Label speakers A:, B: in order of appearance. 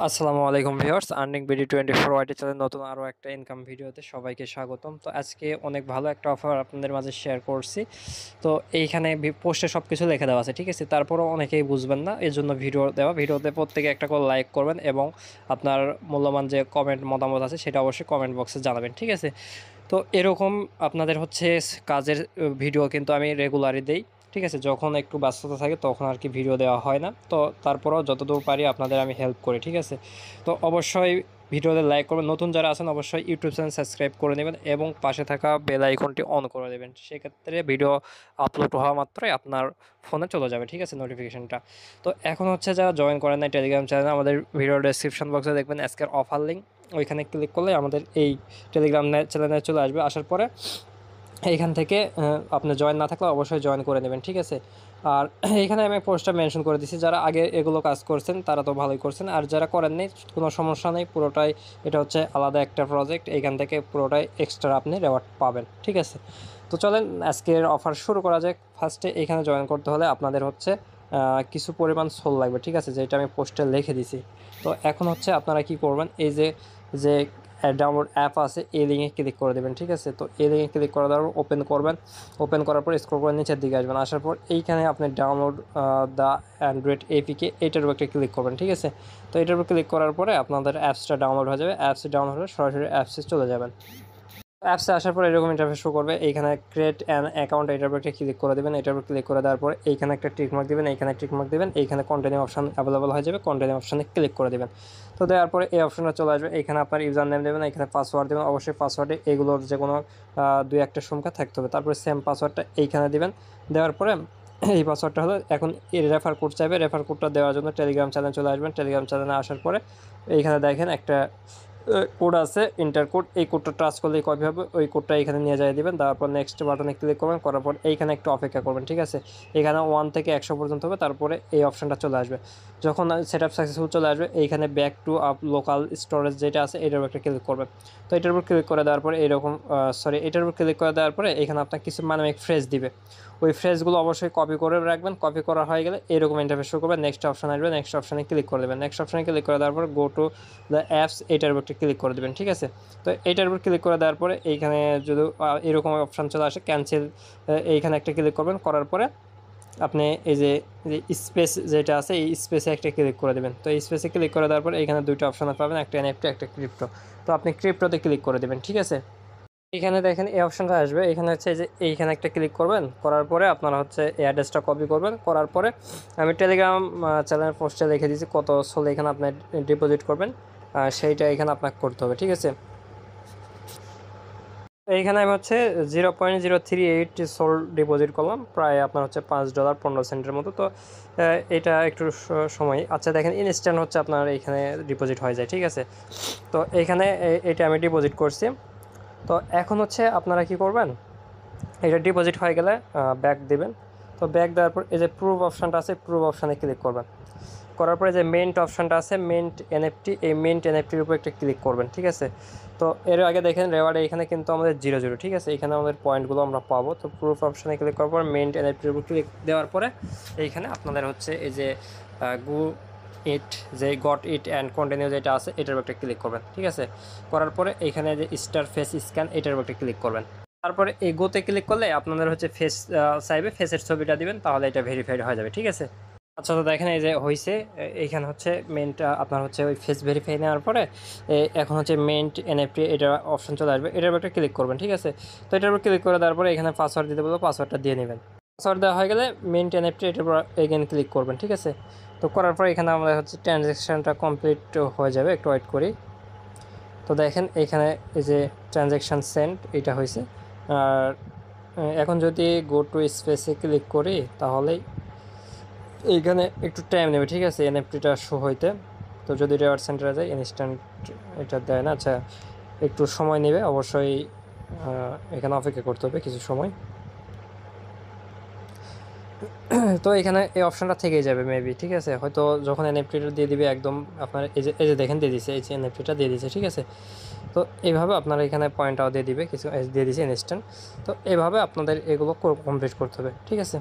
A: আসসালামু আলাইকুম viewers, earning BD 24 ওয়াইটি channel নতুন আরও একটা ইনকাম ভিডিওতে সবাইকে স্বাগতম। তো আজকে অনেক ভালো একটা অফার আপনাদের মাঝে শেয়ার করছি। তো এইখানে পোস্টে সব কিছু লিখে দেওয়া আছে, ঠিক আছে। তারপরও অনেকেই বুঝবেন না, এই জন্য ভিডিওতে প্রত্যেকে একটা করে লাইক করবেন এবং আপনার মূল্যবান যে মতামত আছে সেটা অবশ্যই কমেন্ট বক্সে জানাবেন, ঠিক আছে। তো এরকম আপনাদের হচ্ছে কাজের ভিডিও কিন্তু আমি রেগুলারই দেই, ঠিক আছে। যখন একটু ব্যস্ততা থাকে তখন আর কি ভিডিও দেওয়া হয় না, তো তারপরেও যতদূর পারি আপনাদের আমি হেল্প করি, ঠিক আছে। তো অবশ্যই ভিডিওতে লাইক করবেন, নতুন যারা আছেন অবশ্যই ইউটিউব চ্যানেল সাবস্ক্রাইব করে নেবেন এবং পাশে থাকা বেল আইকনটি অন করে দেবেন। সেক্ষেত্রে ভিডিও আপলোড হওয়া মাত্রই আপনার ফোনে চলে যাবে, ঠিক আছে, নোটিফিকেশনটা। তো এখন হচ্ছে যারা জয়েন করেন নাই টেলিগ্রাম চ্যানেল, আমাদের ভিডিও ডেসক্রিপশন বক্সে দেখবেন আজকের অফার লিঙ্ক, ওইখানে ক্লিক করলে আমাদের এই টেলিগ্রাম চ্যানেলে চলে আসবে। আসার পরে এইখান থেকে আপনি জয়েন না থাকলে অবশ্যই জয়েন করে নেবেন, ঠিক আছে। আর এইখানে আমি পোস্টটা মেনশন করে দিচ্ছি, যারা আগে এগুলো কাজ করছেন তারা তো ভালোই করছেন, আর যারা করেননি কোনো সমস্যা নেই, পুরোটাই এটা হচ্ছে আলাদা একটা প্রজেক্ট, এইখান থেকে পুরোটাই এক্সট্রা আপনি রেওয়ার্ড পাবেন, ঠিক আছে। তো চলেন আজকের অফার শুরু করা যাক। ফার্স্টে এইখানে জয়েন করতে হলে আপনাদের হচ্ছে কিছু পরিমাণ সোল লাগবে, ঠিক আছে, যেটা আমি পোস্টে লিখে দিছি। তো এখন হচ্ছে আপনারা কি করবেন, এই যে যে ডাউনলোড অ্যাপ আছে এই লিঙ্কে ক্লিক করে দেবেন, ঠিক আছে। তো এই লিঙ্কে ক্লিক করে দেওয়ার পর ওপেন করবেন, ওপেন করার পর স্ক্রল করে নিচের দিকে আসবেন, আসার পর এইখানে আপনি ডাউনলোড দ্য অ্যান্ড্রয়েড এপিকে এইটার উপর একটা ক্লিক করবেন, ঠিক আছে। তো এটার উপর ক্লিক করার পরে আপনাদের অ্যাপসটা ডাউনলোড হয়ে যাবে, অ্যাপসে ডাউনলোড হলে সরাসরি অ্যাপসে চলে যাবেন। অ্যাপসে আসার পর এরকম ইন্টারফেস শো করবে, এইখানে ক্রিয়েট অ্যান অ্যাকাউন্ট এটার উপর একটা ক্লিক করে দেবেন, এটার উপর ক্লিক করে দেওয়ার পর এইখানে একটা টিক মার্ক দেবেন, এইখানে টিক মার্ক দেবেন, এইখানে কন্টিনিউ অপশন অ্যাভেলেবল হয়ে যাবে, কন্টিনিউ অপশনে ক্লিক করে দেবেন। তো দেওয়ার পরে এই অপশনটা চলে আসবে, এইখানে আপনার ইউজার নেম দেবেন, এখানে পাসওয়ার্ড দেবেন, অবশ্যই পাসওয়ার্ডে এগুলোর যে কোনো দুই একটা সংখ্যা থাকতে হবে, তারপরে সেম পাসওয়ার্ডটা এইখানে দেবেন। দেওয়ার পরে এই পাসওয়ার্ডটা হলো, এখন এই রেফার কোড চাইবে, রেফার কোডটা দেওয়ার জন্য টেলিগ্রাম চ্যানেল চলে আসবেন। টেলিগ্রাম চ্যানেলে আসার পরে এইখানে দেখেন একটা কোড আছে, ইন্টার কোড, এই কোডটা টাচ করলেই কপি হবে, ওই কোডটা এখানে নিয়ে যাই দেবেন। তারপর নেক্সট বাটনে ক্লিক করবেন, করার পর এইখানে একটু অপেক্ষা করবেন, ঠিক আছে। এখানে 1 থেকে 100 পর্যন্ত হবে, তারপরে এই অপশানটা চলে আসবে। যখন সেট আপ সাকসেসফুল চলে আসবে, এইখানে back to up local storage যেটা আছে এটার উপর একটা ক্লিক করবেন। তো এটার উপর ক্লিক করে দেওয়ার পরে এইরকম এটার উপর ক্লিক করে দেওয়ার পরে এখানে আপনার কিছু মানবিক ফ্রেজ দিবে, ওই ফ্রেজগুলো অবশ্যই কপি করে রাখবেন। কপি করা হয়ে গেলে এরকম ইন্টারফেস শো করবে, নেক্সট অপশন আসবে, নেক্সট অপশানে ক্লিক করে দেবেন। নেক্সট অপশানে ক্লিক করে দেওয়ার পর গো টু দ্য অ্যাপস এটার উপর ক্লিক করে দেবেন, ঠিক আছে। তো এইটার উপর ক্লিক করে দেওয়ার পরে এইখানে যদি এরকম অপশান চলে আসে ক্যান্সেল, এইখানে একটা ক্লিক করবেন, করার পরে আপনি এই যে স্পেস যেটা আছে এই স্পেসে একটা ক্লিক করে দেবেন। তো এই স্পেসে ক্লিক করে দেওয়ার পরে এইখানে দুইটা অপশান পাবেন, একটা এনএফটি একটা ক্রিপ্টো। তো আপনি ক্রিপ্টোতে ক্লিক করে দেবেন, ঠিক আছে। এখানে দেখেন এই অপশানটা আসবে, এখানে হচ্ছে যে এইখানে একটা ক্লিক করবেন, করার পরে আপনারা হচ্ছে এই অ্যাড্রেসটা কপি করবেন। করার পরে আমি টেলিগ্রাম চ্যানেল পোস্টে লিখে দিয়েছি কত সোলে এখানে আপনি ডিপোজিট করবেন, সেইটা এখানে আপনাকে করতে হবে, ঠিক আছে। এইখানে আমি হচ্ছে 0.038 সোল ডিপোজিট করলাম, প্রায় আপনার হচ্ছে $5.15 মতো। তো এটা একটু সময়, আচ্ছা দেখেন ইনস্ট্যান্ট হচ্ছে আপনার এইখানে ডিপোজিট হয়ে যায়, ঠিক আছে। তো এইখানে এটা আমি ডিপোজিট করছি। তো এখন হচ্ছে আপনারা কি করবেন, এটা ডিপোজিট হয়ে গেলে ব্যাক দেবেন। তো ব্যাক দেওয়ার পর এই যে প্রুফ অপশানটা আছে, প্রুফ অপশানে ক্লিক করবেন, করার পরে যে মেন্ট অপশানটা আছে মেন্ট এনএফটি, এই মেন্ট এনএফটির উপর একটা ক্লিক করবেন, ঠিক আছে। তো এর আগে দেখেন রেওয়ার্ডে এখানে কিন্তু আমাদের 0 ঠিক আছে, এখানে আমাদের পয়েন্টগুলো আমরা পাবো। তো প্রুফ অপশানে ক্লিক করার পর মেন্ট এনএফটির উপর ক্লিক দেওয়ার পরে এইখানে আপনাদের হচ্ছে এই যে গো ইট যে গট ইট অ্যান্ড কন্টিনিউ যেটা আছে এটার উপর একটা ক্লিক করবেন, ঠিক আছে। করার পরে এইখানে যে স্টার ফেস স্ক্যান এটার উপর একটা ক্লিক করবেন। তারপরে এই গোতে ক্লিক করলে আপনাদের হচ্ছে ফেস চাইবে, ফেসের ছবিটা দিবেন, তাহলে এটা ভেরিফাইড হয়ে যাবে, ঠিক আছে। আচ্ছা, তো দেখেন এই যে হয়েছে, এইখানে হচ্ছে মেনটা আপনার হচ্ছে ওই ফেস ভেরিফাই নেওয়ার পরে এখন হচ্ছে মেন্ট এনএফটি এটা অপশন চলে আসবে, এটার উপর একটা ক্লিক করবেন, ঠিক আছে। তো এটার উপর ক্লিক করে দেওয়ার পরে এখানে পাসওয়ার্ড দিতে বলবো, পাসওয়ার্ডটা দিয়ে নেবেন। পাসওয়ার্ড দেওয়া হয়ে গেলে মেন্ট এনএফটি এটার উপর এগেন ক্লিক করবেন, ঠিক আছে। তো করার পর এখানে আমাদের হচ্ছে ট্রানজ্যাকশানটা কমপ্লিট হয়ে যাবে, একটু ওয়েট করি। তো দেখেন এখানে এই যে ট্রানজ্যাকশান সেন্ড এটা হয়েছে। আর এখন যদি গো টু স্পেসে ক্লিক করি তাহলেই এইখানে একটু টাইম নেবে, ঠিক আছে, এনএফটিটা শো হইতে। তো যদি রেওয়ার্ড সেন্টারে যায় ইনস্ট্যান্ট এটা দেয় না, আচ্ছা একটু সময় নেবে অবশ্যই, এখানে অপেক্ষা করতে হবে কিছু সময়। তো এখানে এই অপশানটা থেকেই যাবে মেবি, ঠিক আছে, হয়তো যখন এনএফটিটা দিয়ে দিবে একদম আপনার এই যে দেখেন দিয়ে দিছে, এই যে এনএফটিটা দিয়ে দিছে, ঠিক আছে। তো এইভাবে আপনারা এখানে পয়েন্টটাও দিয়ে দিবে, কিছু দিয়ে দিছে ইনস্ট্যান্ট। তো এইভাবে আপনাদের এগুলো কমপ্লিট করতে হবে, ঠিক আছে।